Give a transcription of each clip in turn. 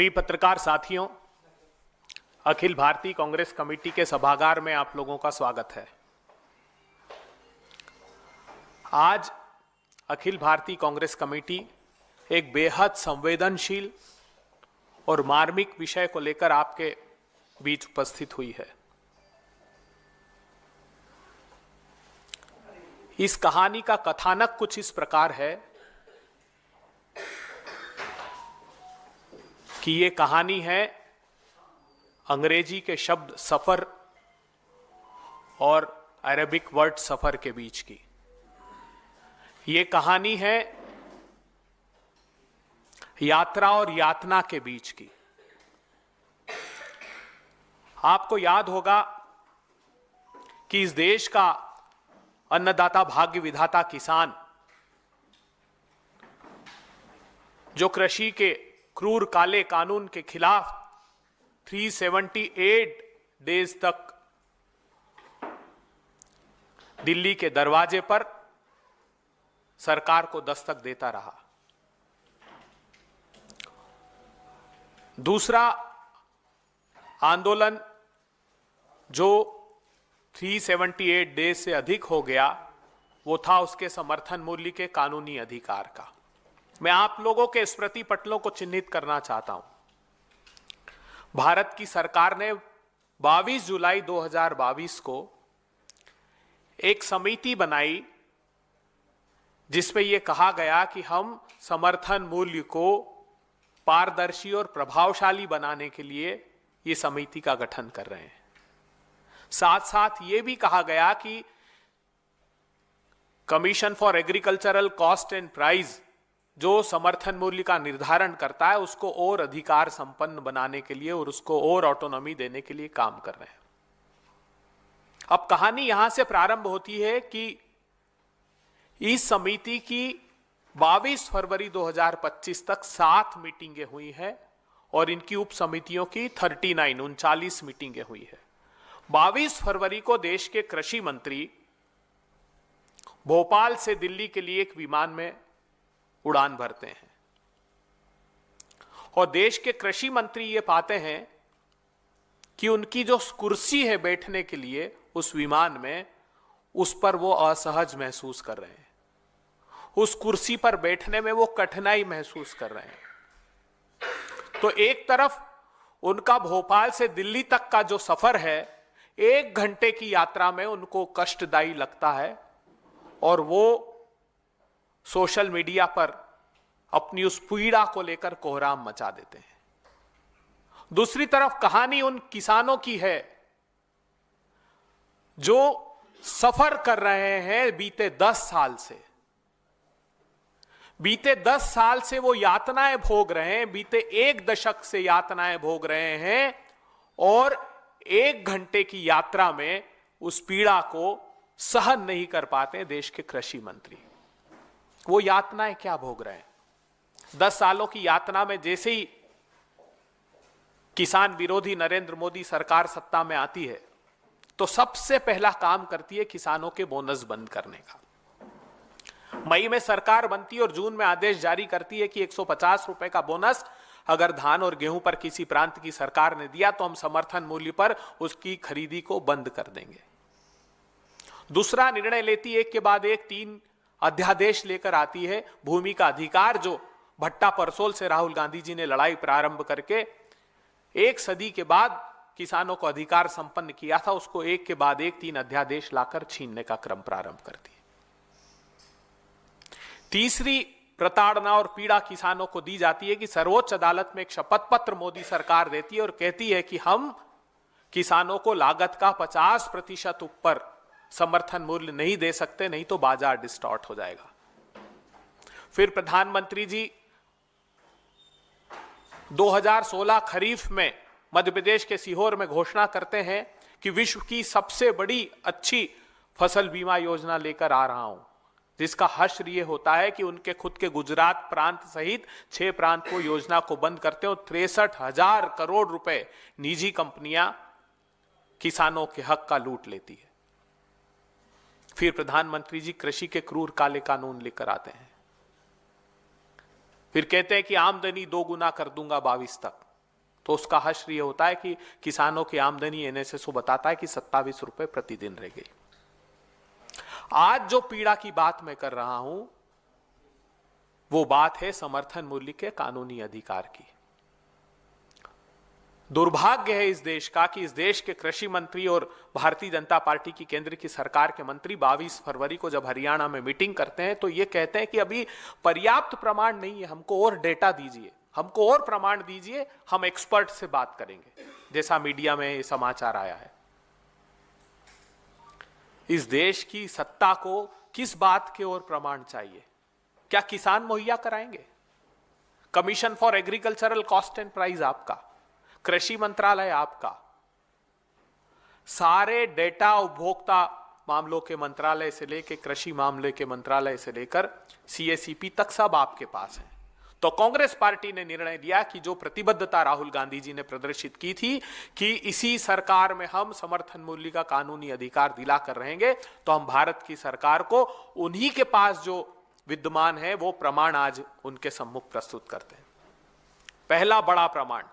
प्रिय पत्रकार साथियों, अखिल भारतीय कांग्रेस कमेटी के सभागार में आप लोगों का स्वागत है। आज अखिल भारतीय कांग्रेस कमेटी एक बेहद संवेदनशील और मार्मिक विषय को लेकर आपके बीच उपस्थित हुई है। इस कहानी का कथानक कुछ इस प्रकार है कि ये कहानी है अंग्रेजी के शब्द सफर और अरेबिक वर्ड सफर के बीच की। ये कहानी है यात्रा और यातना के बीच की। आपको याद होगा कि इस देश का अन्नदाता, भाग्य विधाता किसान, जो कृषि के क्रूर काले कानून के खिलाफ 378 डेज तक दिल्ली के दरवाजे पर सरकार को दस्तक देता रहा। दूसरा आंदोलन जो 378 डेज से अधिक हो गया, वो था उसके समर्थन मूल्य के कानूनी अधिकार का। मैं आप लोगों के स्मृति पटलों को चिन्हित करना चाहता हूं। भारत की सरकार ने 22 जुलाई 2022 को एक समिति बनाई जिसमें यह कहा गया कि हम समर्थन मूल्य को पारदर्शी और प्रभावशाली बनाने के लिए यह समिति का गठन कर रहे हैं। साथ साथ यह भी कहा गया कि commission for agricultural cost and price जो समर्थन मूल्य का निर्धारण करता है, उसको और अधिकार संपन्न बनाने के लिए और उसको और ऑटोनॉमी देने के लिए काम कर रहे हैं। अब कहानी यहां से प्रारंभ होती है कि इस समिति की 22 फरवरी 2025 तक 7 मीटिंगें हुई हैं और इनकी उप समितियों की 39 मीटिंगें हुई है। 22 फरवरी को देश के कृषि मंत्री भोपाल से दिल्ली के लिए एक विमान में उड़ान भरते हैं और देश के कृषि मंत्री ये पाते हैं कि उनकी जो कुर्सी है बैठने के लिए उस विमान में, उस पर वो असहज महसूस कर रहे हैं। उस कुर्सी पर बैठने में वो कठिनाई महसूस कर रहे हैं। तो एक तरफ उनका भोपाल से दिल्ली तक का जो सफर है, 1 घंटे की यात्रा में उनको कष्टदायी लगता है और वो सोशल मीडिया पर अपनी उस पीड़ा को लेकर कोहराम मचा देते हैं। दूसरी तरफ कहानी उन किसानों की है जो सफर कर रहे हैं बीते 10 साल से। बीते 10 साल से वो यातनाएं भोग रहे हैं, बीते 1 दशक से यातनाएं भोग रहे हैं और 1 घंटे की यात्रा में उस पीड़ा को सहन नहीं कर पाते देश के कृषि मंत्री। वो यातनाएं क्या भोग रहे हैं? 10 सालों की यातना में जैसे ही किसान विरोधी नरेंद्र मोदी सरकार सत्ता में आती है तो सबसे पहला काम करती है किसानों के बोनस बंद करने का। मई में सरकार बनती है और जून में आदेश जारी करती है कि 150 रुपए का बोनस अगर धान और गेहूं पर किसी प्रांत की सरकार ने दिया तो हम समर्थन मूल्य पर उसकी खरीदी को बंद कर देंगे। दूसरा निर्णय लेती एक के बाद एक 3 अध्यादेश लेकर आती है। भूमि का अधिकार जो भट्टा परसोल से राहुल गांधी जी ने लड़ाई प्रारंभ करके 1 सदी के बाद किसानों को अधिकार संपन्न किया था, उसको एक के बाद एक 3 अध्यादेश लाकर छीनने का क्रम प्रारंभ करती है। तीसरी प्रताड़ना और पीड़ा किसानों को दी जाती है कि सर्वोच्च अदालत में एक शपथ पत्र मोदी सरकार देती है और कहती है कि हम किसानों को लागत का 50% ऊपर समर्थन मूल्य नहीं दे सकते, नहीं तो बाजार डिस्टॉर्ट हो जाएगा। फिर प्रधानमंत्री जी 2016 खरीफ में मध्य प्रदेश के सीहोर में घोषणा करते हैं कि विश्व की सबसे बड़ी अच्छी फसल बीमा योजना लेकर आ रहा हूं, जिसका हश्र यह होता है कि उनके खुद के गुजरात प्रांत सहित 6 प्रांत को योजना को बंद करते हैं और 63,000 करोड़ रुपए निजी कंपनियां किसानों के हक का लूट लेती है। फिर प्रधानमंत्री जी कृषि के क्रूर काले कानून लेकर आते हैं। फिर कहते हैं कि आमदनी 2 गुना कर दूंगा 22 तक। तो उसका हश्र ये होता है कि किसानों की आमदनी एनएसएसओ बताता है कि 27 रुपए प्रतिदिन रह गई। आज जो पीड़ा की बात मैं कर रहा हूं वो बात है समर्थन मूल्य के कानूनी अधिकार की। दुर्भाग्य है इस देश का कि इस देश के कृषि मंत्री और भारतीय जनता पार्टी की केंद्र की सरकार के मंत्री 22 फरवरी को जब हरियाणा में मीटिंग करते हैं तो ये कहते हैं कि अभी पर्याप्त प्रमाण नहीं है, हमको और डेटा दीजिए, हमको और प्रमाण दीजिए, हम एक्सपर्ट से बात करेंगे, जैसा मीडिया में ये समाचार आया है। इस देश की सत्ता को किस बात के और प्रमाण चाहिए? क्या किसान मुहैया कराएंगे? Commission for agricultural cost and price आपका, कृषि मंत्रालय आपका, सारे डेटा उपभोक्ता मामलों के मंत्रालय से लेकर कृषि मामले के मंत्रालय से लेकर सीएसीपी तक सब आपके पास है। तो कांग्रेस पार्टी ने निर्णय लिया कि जो प्रतिबद्धता राहुल गांधी जी ने प्रदर्शित की थी कि इसी सरकार में हम समर्थन मूल्य का कानूनी अधिकार दिलाकर रहेंगे, तो हम भारत की सरकार को उन्हीं के पास जो विद्यमान है वो प्रमाण आज उनके सम्मुख प्रस्तुत करते हैं। पहला बड़ा प्रमाण,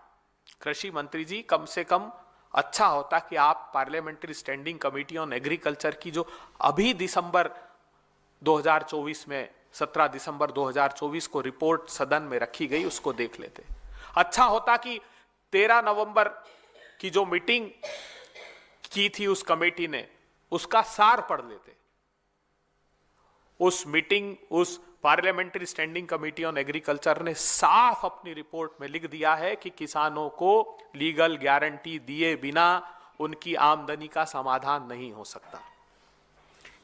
कृषि मंत्री जी, कम से कम अच्छा होता कि आप parliamentary standing committee on agriculture की जो अभी दिसंबर 2024 में 17 दिसंबर 2024 को रिपोर्ट सदन में रखी गई उसको देख लेते। अच्छा होता कि 13 नवंबर की जो मीटिंग की थी उस कमेटी ने उसका सार पढ़ लेते। उस मीटिंग, उस parliamentary standing committee on agriculture ने साफ अपनी रिपोर्ट में लिख दिया है कि किसानों को लीगल गारंटी दिए बिना उनकी आमदनी का समाधान नहीं हो सकता।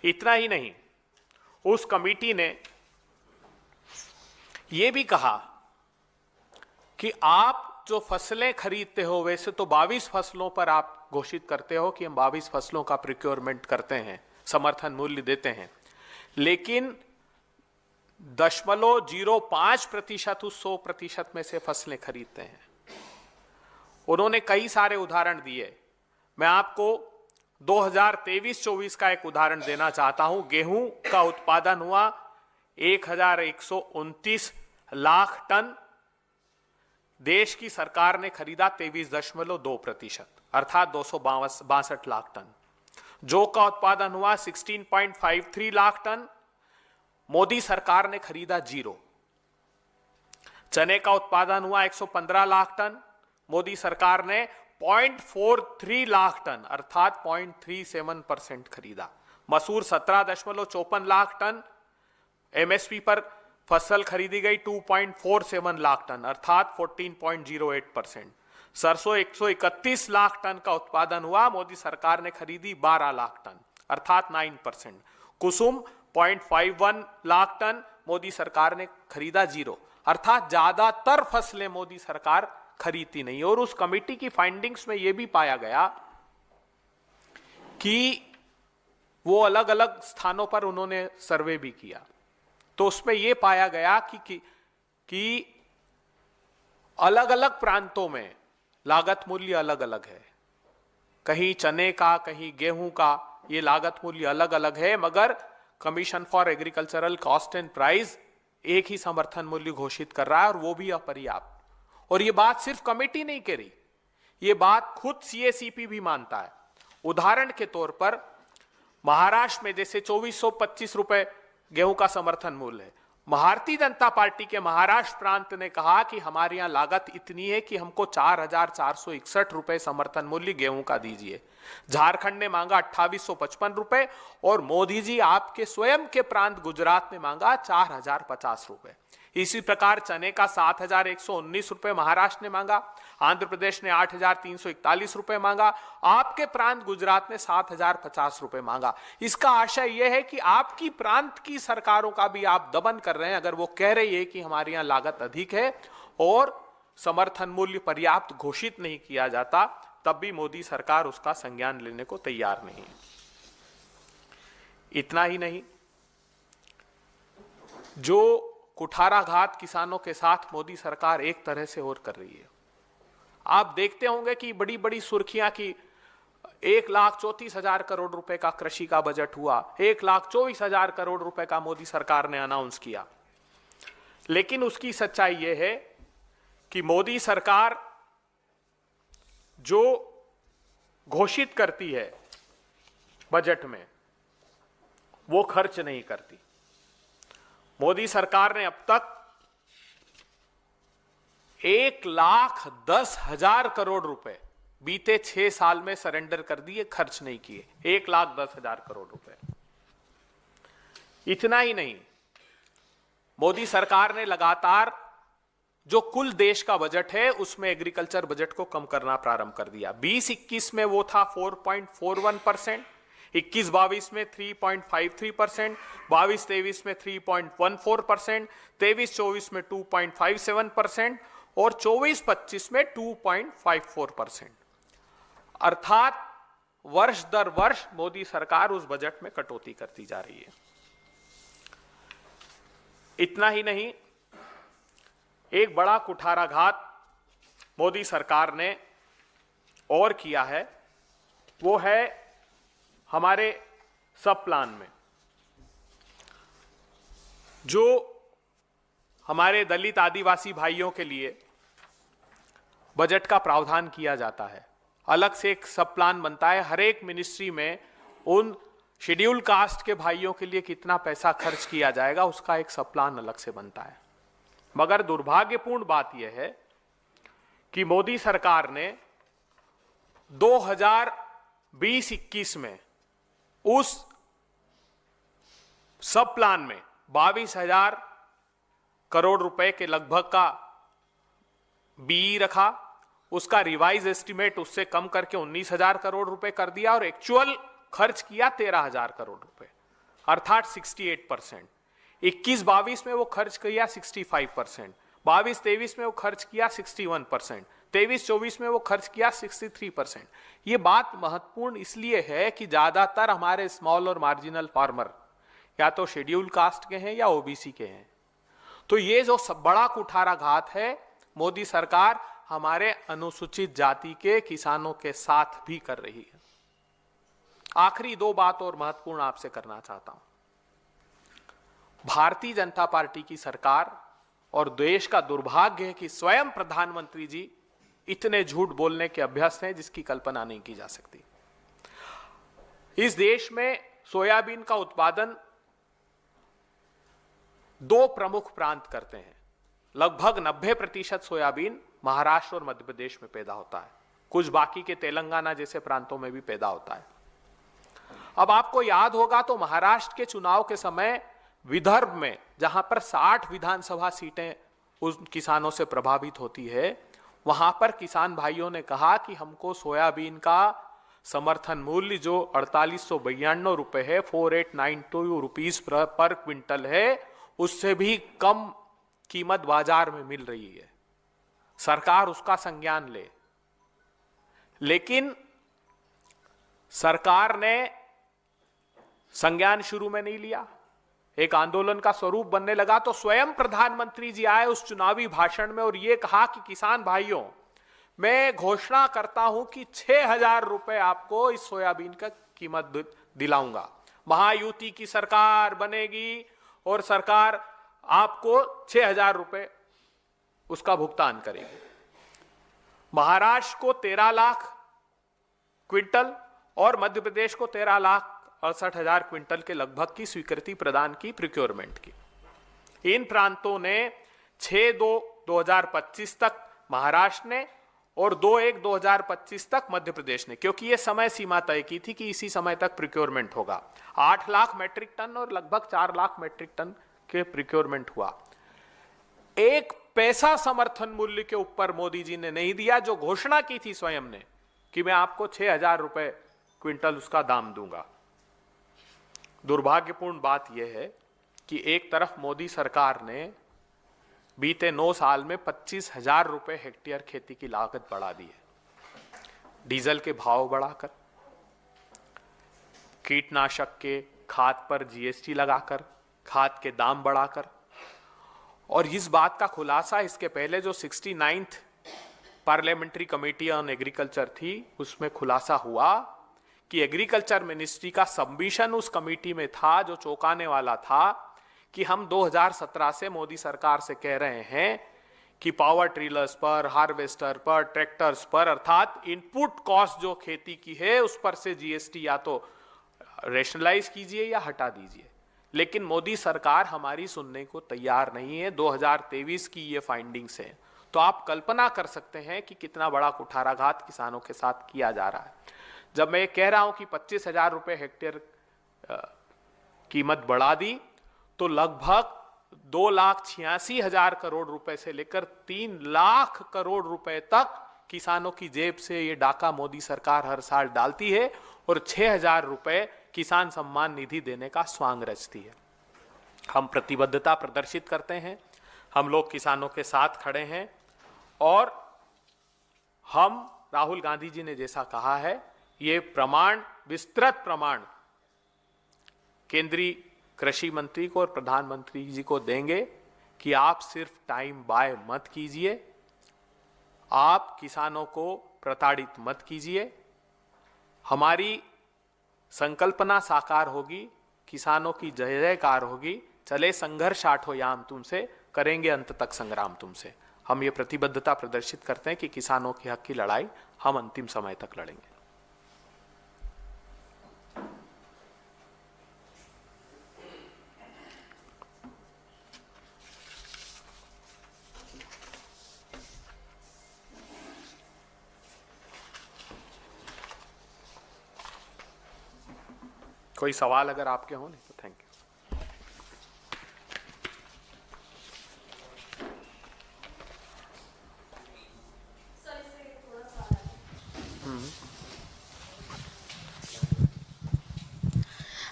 इतना ही नहीं, उस कमेटी ने यह भी कहा कि आप जो फसलें खरीदते हो, वैसे तो 22 फसलों पर आप घोषित करते हो कि हम 22 फसलों का प्रोक्योरमेंट करते हैं, समर्थन मूल्य देते हैं, लेकिन 0.05% उस 100% में से फसलें खरीदते हैं। उन्होंने कई सारे उदाहरण दिए। मैं आपको 2023-24 का एक उदाहरण देना चाहता हूं। गेहूं का उत्पादन हुआ 1129 लाख टन, देश की सरकार ने खरीदा 23.2%, अर्थात 262 लाख टन। जौ का उत्पादन हुआ 16.53 लाख टन, मोदी सरकार ने खरीदा 0। चने का उत्पादन हुआ 115 लाख टन, मोदी सरकार ने 0.43 लाख टन अर्थात 0.37% खरीदा। मसूर 17.54 लाख टन, एमएसपी पर फसल खरीदी गई 2.47 लाख टन अर्थात 14.08%। सरसों 131 लाख टन का उत्पादन हुआ, मोदी सरकार ने खरीदी 12 लाख टन अर्थात 9%। कुसुम 0.51 लाख टन, मोदी सरकार ने खरीदा 0, अर्थात ज्यादातर फसलें मोदी सरकार खरीदती नहीं। और उस कमेटी की फाइंडिंग्स में यह भी पाया गया कि वो अलग अलग स्थानों पर उन्होंने सर्वे भी किया, तो उसमें यह पाया गया कि अलग अलग प्रांतों में लागत मूल्य अलग अलग है। कहीं चने का, कहीं गेहूं का, ये लागत मूल्य अलग अलग है, मगर commission for agricultural cost and price एक ही समर्थन मूल्य घोषित कर रहा है और वो भी अपर्याप्त। और ये बात सिर्फ कमेटी नहीं कह रही, ये बात खुद सीएसीपी भी मानता है। उदाहरण के तौर पर महाराष्ट्र में जैसे 2425 रुपए गेहूं का समर्थन मूल्य है, भारतीय जनता पार्टी के महाराष्ट्र प्रांत ने कहा कि हमारे यहां लागत इतनी है कि हमको 4,461 रुपए समर्थन मूल्य गेहूं का दीजिए। झारखंड ने मांगा 2855 रुपए और मोदी जी आपके स्वयं के प्रांत गुजरात ने मांगा 4050 रुपए। इसी प्रकार चने का 7119 रुपए महाराष्ट्र ने मांगा, आंध्र प्रदेश ने 8341 रुपए मांगा, आपके प्रांत गुजरात ने 7050 रुपए मांगा। इसका आशय यह है कि आपकी प्रांत की सरकारों का भी आप दमन कर रहे हैं। अगर वो कह रही है कि हमारे यहां लागत अधिक है और समर्थन मूल्य पर्याप्त घोषित नहीं किया जाता, तब भी मोदी सरकार उसका संज्ञान लेने को तैयार नहीं है। इतना ही नहीं, जो कुठाराघात किसानों के साथ मोदी सरकार एक तरह से और कर रही है। आप देखते होंगे कि बड़ी बड़ी सुर्खियां की 1,34,000 करोड़ रुपए का कृषि का बजट हुआ, 1,24,000 करोड़ रुपए का मोदी सरकार ने अनाउंस किया। लेकिन उसकी सच्चाई यह है कि मोदी सरकार जो घोषित करती है बजट में वो खर्च नहीं करती। मोदी सरकार ने अब तक 1,10,000 करोड़ रुपए बीते 6 साल में सरेंडर कर दिए, खर्च नहीं किए। 1,10,000 करोड़ रुपए। इतना ही नहीं, मोदी सरकार ने लगातार जो कुल देश का बजट है उसमें एग्रीकल्चर बजट को कम करना प्रारंभ कर दिया। 20-21 में वो था 4.41%, 21-22 में 3.53%, 22-23 में 3.14%, 23-24 में 2.57% और 24-25 में 2.54%। अर्थात वर्ष दर वर्ष मोदी सरकार उस बजट में कटौती करती जा रही है। इतना ही नहीं, एक बड़ा कुठाराघात मोदी सरकार ने और किया है, वो है हमारे सब प्लान में जो हमारे दलित आदिवासी भाइयों के लिए बजट का प्रावधान किया जाता है। अलग से एक सब प्लान बनता है हर एक मिनिस्ट्री में, उन शेड्यूल कास्ट के भाइयों के लिए कितना पैसा खर्च किया जाएगा उसका एक सब प्लान अलग से बनता है। मगर दुर्भाग्यपूर्ण बात यह है कि मोदी सरकार ने 2020-21 में उस सब प्लान में 22,000 करोड़ रुपए के लगभग का बीई रखा, उसका रिवाइज एस्टिमेट उससे कम करके 19,000 करोड़ रुपए कर दिया और एक्चुअल खर्च किया 13,000 करोड़ रुपए, अर्थात 68%। 21-22 में वो खर्च किया 65%, 22-23 में वो खर्च किया 61%, 23-24 में वो खर्च किया 63%। ये बात महत्वपूर्ण इसलिए है कि ज्यादातर हमारे स्मॉल और मार्जिनल फार्मर या तो शेड्यूल कास्ट के हैं या ओबीसी के हैं। तो ये जो सब बड़ा कुठाराघात है मोदी सरकार हमारे अनुसूचित जाति के किसानों के साथ भी कर रही है। आखिरी 2 बात और महत्वपूर्ण आपसे करना चाहता हूं। भारतीय जनता पार्टी की सरकार और देश का दुर्भाग्य है कि स्वयं प्रधानमंत्री जी इतने झूठ बोलने के अभ्यस्त हैं जिसकी कल्पना नहीं की जा सकती। इस देश में सोयाबीन का उत्पादन 2 प्रमुख प्रांत करते हैं। लगभग 90% सोयाबीन महाराष्ट्र और मध्य प्रदेश में पैदा होता है, कुछ बाकी के तेलंगाना जैसे प्रांतों में भी पैदा होता है। अब आपको याद होगा तो महाराष्ट्र के चुनाव के समय विदर्भ में जहां पर 60 विधानसभा सीटें उस किसानों से प्रभावित होती है, वहां पर किसान भाइयों ने कहा कि हमको सोयाबीन का समर्थन मूल्य जो 4892 रुपए है, 4892 रुपीज पर क्विंटल है, उससे भी कम कीमत बाजार में मिल रही है। सरकार उसका संज्ञान ले, लेकिन सरकार ने संज्ञान शुरू में नहीं लिया। एक आंदोलन का स्वरूप बनने लगा तो स्वयं प्रधानमंत्री जी आए उस चुनावी भाषण में और यह कहा कि किसान भाइयों, मैं घोषणा करता हूं कि 6,000 रुपए आपको इस सोयाबीन का कीमत दिलाऊंगा। महायुति की सरकार बनेगी और सरकार आपको 6,000 रुपए उसका भुगतान करेगी। महाराष्ट्र को 13 लाख क्विंटल और मध्य प्रदेश को 13,68,000 क्विंटल के लगभग की स्वीकृति प्रदान की प्रोक्योरमेंट की। इन प्रांतों ने 6/2/2025 तक महाराष्ट्र ने और 2/1/2025 तक मध्य प्रदेश ने, क्योंकि यह समय सीमा तय की थी कि इसी समय तक प्रोक्योरमेंट होगा। 8 लाख मेट्रिक टन और लगभग 4 लाख मेट्रिक टन के प्रोक्योरमेंट हुआ। 1 पैसा समर्थन मूल्य के ऊपर मोदी जी ने नहीं दिया, जो घोषणा की थी स्वयं ने कि मैं आपको 6,000 रुपए क्विंटल उसका दाम दूंगा। दुर्भाग्यपूर्ण बात यह है कि एक तरफ मोदी सरकार ने बीते 9 साल में 25,000 रुपए हेक्टेयर खेती की लागत बढ़ा दी है, डीजल के भाव बढ़ाकर, कीटनाशक के खाद पर जीएसटी लगाकर, खाद के दाम बढ़ाकर। और इस बात का खुलासा इसके पहले जो 69th parliamentary committee on agriculture थी, उसमें खुलासा हुआ कि एग्रीकल्चर मिनिस्ट्री का सबमिशन उस कमेटी में था जो चौंकाने वाला था कि हम 2017 से मोदी सरकार से कह रहे हैं कि पावर ट्रिलर्स पर, हार्वेस्टर पर, ट्रैक्टर्स पर, अर्थात इनपुट कॉस्ट जो खेती की है उस पर से जीएसटी या तो रेशनलाइज कीजिए या हटा दीजिए। लेकिन मोदी सरकार हमारी सुनने को तैयार नहीं है। 2023 की ये फाइंडिंग्स है, तो आप कल्पना कर सकते हैं कि कितना बड़ा कुठाराघात किसानों के साथ किया जा रहा है। जब मैं कह रहा हूं कि 25,000 रुपए हेक्टेयर कीमत बढ़ा दी, तो लगभग 2,86,000 करोड़ रुपए से लेकर 3 लाख करोड़ रुपए तक किसानों की जेब से ये डाका मोदी सरकार हर साल डालती है और 6,000 रुपए किसान सम्मान निधि देने का स्वांग रचती है। हम प्रतिबद्धता प्रदर्शित करते हैं, हम लोग किसानों के साथ खड़े हैं और हम, राहुल गांधी जी ने जैसा कहा है, ये प्रमाण, विस्तृत प्रमाण केंद्रीय कृषि मंत्री को और प्रधानमंत्री जी को देंगे कि आप सिर्फ टाइम बाय मत कीजिए, आप किसानों को प्रताड़ित मत कीजिए। हमारी संकल्पना साकार होगी, किसानों की जय जयकार होगी। चले संघर्ष आठो याम तुमसे, करेंगे अंत तक संग्राम तुमसे। हम ये प्रतिबद्धता प्रदर्शित करते हैं कि किसानों के हक की लड़ाई हम अंतिम समय तक लड़ेंगे। कोई सवाल अगर आपके हो, नहीं तो थैंक यू।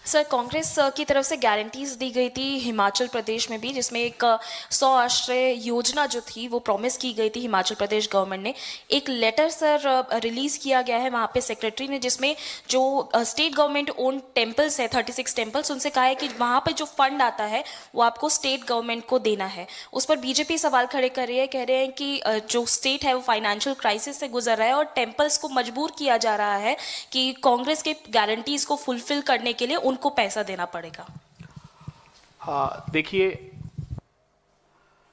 सर, कांग्रेस की तरफ से गारंटीज दी गई थी हिमाचल प्रदेश में भी, जिसमें एक 100 आश्रय योजना जो थी वो प्रॉमिस की गई थी हिमाचल प्रदेश गवर्नमेंट ने। एक लेटर सर रिलीज किया गया है वहाँ पे सेक्रेटरी ने, जिसमें जो स्टेट गवर्नमेंट ओन टेम्पल्स है 36 टेम्पल्स, उनसे कहा है कि वहाँ पे जो फंड आता है वो आपको स्टेट गवर्नमेंट को देना है। उस पर बीजेपी सवाल खड़े कर रही है, कह रहे हैं कि जो स्टेट है वो फाइनेंशियल क्राइसिस से गुजर रहा है और टेम्पल्स को मजबूर किया जा रहा है कि कांग्रेस के गारंटीज को फुलफिल करने के लिए उनको पैसा देना पड़ेगा। हाँ, देखिए,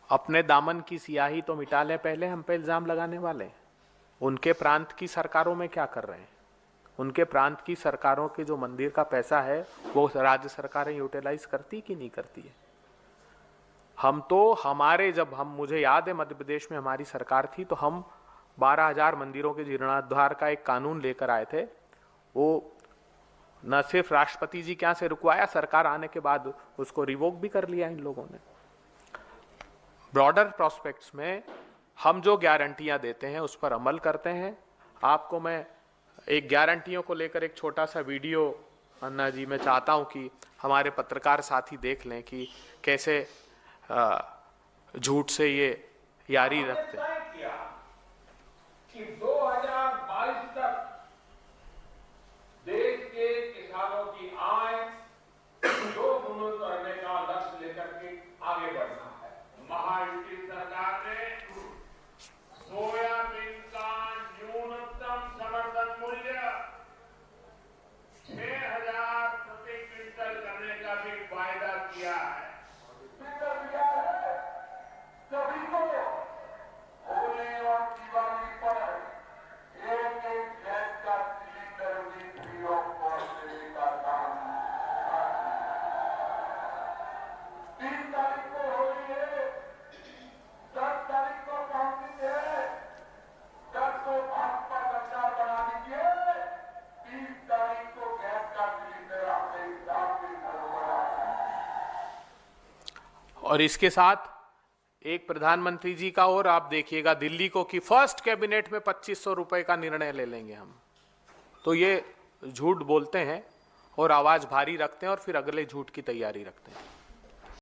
अपने दामन की सियाही तो मिटा लें पहले, हम पे इल्जाम लगाने वाले। उनके प्रांत की सरकारों में क्या कर रहे हैं? उनके प्रांत की सरकारों के जो मंदिर का पैसा है वो राज्य सरकारें यूटिलाइज करती कि नहीं करती है? हम तो हमारे, जब हम, मुझे याद है मध्य प्रदेश में हमारी सरकार थी तो हम 12,000 मंदिरों के जीर्णोद्धार का एक कानून लेकर आए थे। वो न सिर्फ राष्ट्रपति जी के यहाँ से रुकवाया, सरकार आने के बाद उसको रिवोक भी कर लिया इन लोगों ने। ब्रॉडर प्रोस्पेक्ट्स में हम जो गारंटियां देते हैं उस पर अमल करते हैं। आपको मैं एक गारंटियों को लेकर एक छोटा सा वीडियो, अन्ना जी, मैं चाहता हूं कि हमारे पत्रकार साथी देख लें कि कैसे झूठ से ये यारी रखते हैं। 2022 तक देश के किसानों की आय 2 गुना करने का लक्ष्य लेकर के आगे बढ़ना है। महायुति सरकार ने सोयाबीन का न्यूनतम समर्थन मूल्य 6,000 प्रति क्विंटल करने का भी वायदा किया है। सभी को होली और दिवाली पर एक गैस का सिलेंडर भी फ्री ऑफ कॉस्ट देने का काम 3 तारीख को होली है, 10 तारीख को कांग्रेस है, 10 को भाजपा सरकार बना दीजिए, 30 तारीख को गैस का सिलेंडर आपके हिसाब से और इसके साथ एक प्रधानमंत्री जी का और आप देखिएगा दिल्ली को कि फर्स्ट कैबिनेट में 2,500 रुपए का निर्णय ले लेंगे हम। तो ये झूठ बोलते हैं और आवाज भारी रखते हैं और फिर अगले झूठ की तैयारी रखते हैं।